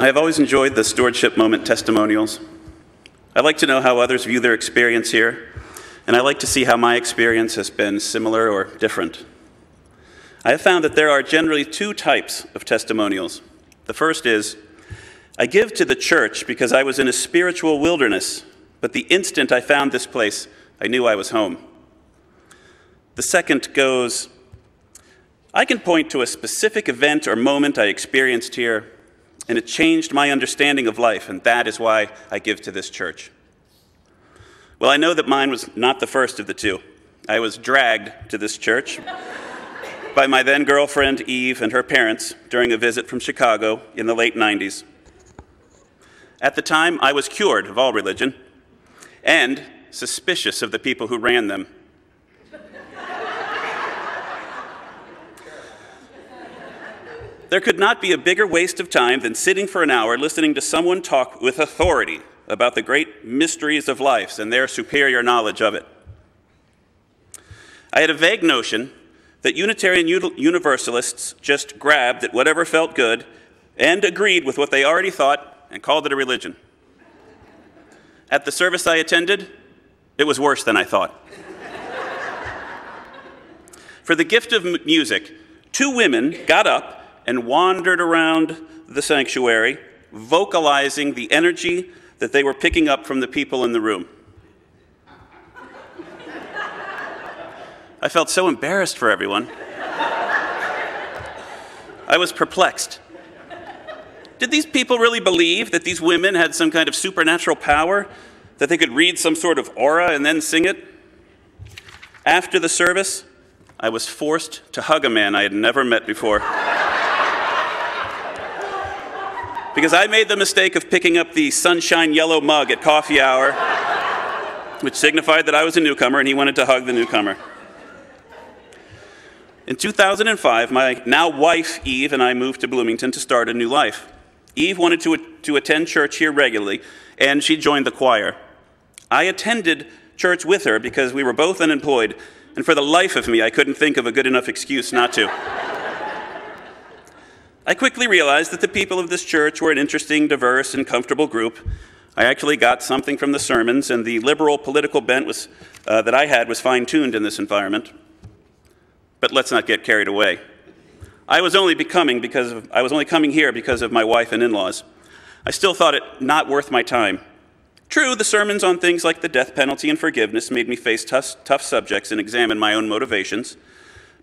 I have always enjoyed the Stewardship Moment testimonials. I like to know how others view their experience here, and I like to see how my experience has been similar or different. I have found that there are generally two types of testimonials. The first is, I give to the church because I was in a spiritual wilderness, but the instant I found this place, I knew I was home. The second goes, I can point to a specific event or moment I experienced here, and it changed my understanding of life, and that is why I give to this church. Well, I know that mine was not the first of the two. I was dragged to this church by my then girlfriend Eve and her parents during a visit from Chicago in the late 90s. At the time, I was cured of all religion and suspicious of the people who ran them. There could not be a bigger waste of time than sitting for an hour listening to someone talk with authority about the great mysteries of life and their superior knowledge of it. I had a vague notion that Unitarian Universalists just grabbed at whatever felt good and agreed with what they already thought and called it a religion. At the service I attended, it was worse than I thought. For the gift of music, two women got up and wandered around the sanctuary, vocalizing the energy that they were picking up from the people in the room. I felt so embarrassed for everyone. I was perplexed. Did these people really believe that these women had some kind of supernatural power, that they could read some sort of aura and then sing it? After the service, I was forced to hug a man I had never met before. Because I made the mistake of picking up the sunshine yellow mug at coffee hour, which signified that I was a newcomer and he wanted to hug the newcomer. In 2005, my now wife, Eve, and I moved to Bloomington to start a new life. Eve wanted to attend church here regularly, and she joined the choir. I attended church with her because we were both unemployed, and for the life of me, I couldn't think of a good enough excuse not to. I quickly realized that the people of this church were an interesting, diverse, and comfortable group. I actually got something from the sermons, and the liberal political bent that I had was fine-tuned in this environment. But let's not get carried away. I was only coming here because of my wife and in-laws. I still thought it not worth my time. True, the sermons on things like the death penalty and forgiveness made me face tough subjects and examine my own motivations,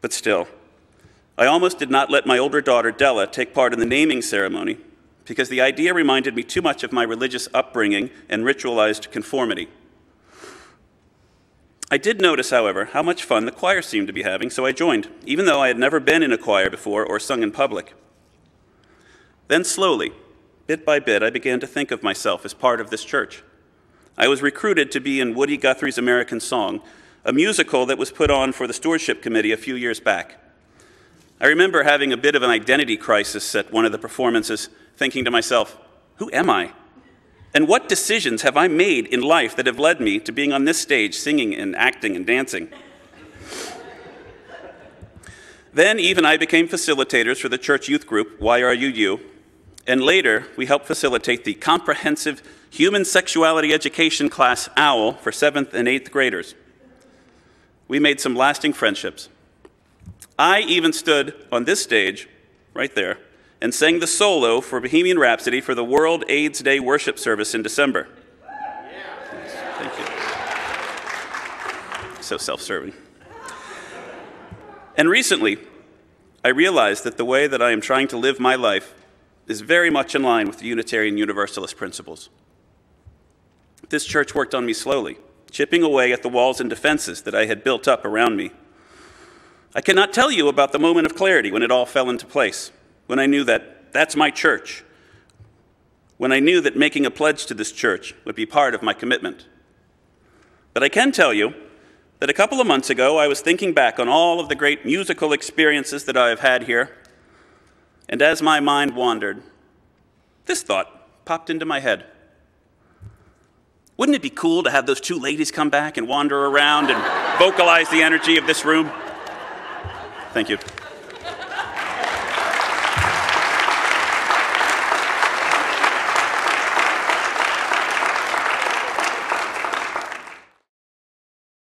but still. I almost did not let my older daughter, Della, take part in the naming ceremony because the idea reminded me too much of my religious upbringing and ritualized conformity. I did notice, however, how much fun the choir seemed to be having, so I joined, even though I had never been in a choir before or sung in public. Then slowly, bit by bit, I began to think of myself as part of this church. I was recruited to be in Woody Guthrie's American Song, a musical that was put on for the Stewardship Committee a few years back. I remember having a bit of an identity crisis at one of the performances, thinking to myself, who am I? And what decisions have I made in life that have led me to being on this stage singing and acting and dancing? Then Eve and I became facilitators for the church youth group, YRUU, and later we helped facilitate the comprehensive human sexuality education class OWL for 7th and 8th graders. We made some lasting friendships. I even stood on this stage, right there, and sang the solo for Bohemian Rhapsody for the World AIDS Day worship service in December. Thank you. So self-serving. And recently, I realized that the way that I am trying to live my life is very much in line with the Unitarian Universalist principles. This church worked on me slowly, chipping away at the walls and defenses that I had built up around me. I cannot tell you about the moment of clarity when it all fell into place, when I knew that that's my church, when I knew that making a pledge to this church would be part of my commitment. But I can tell you that a couple of months ago, I was thinking back on all of the great musical experiences that I have had here, and as my mind wandered, this thought popped into my head. Wouldn't it be cool to have those two ladies come back and wander around and vocalize the energy of this room? Thank you.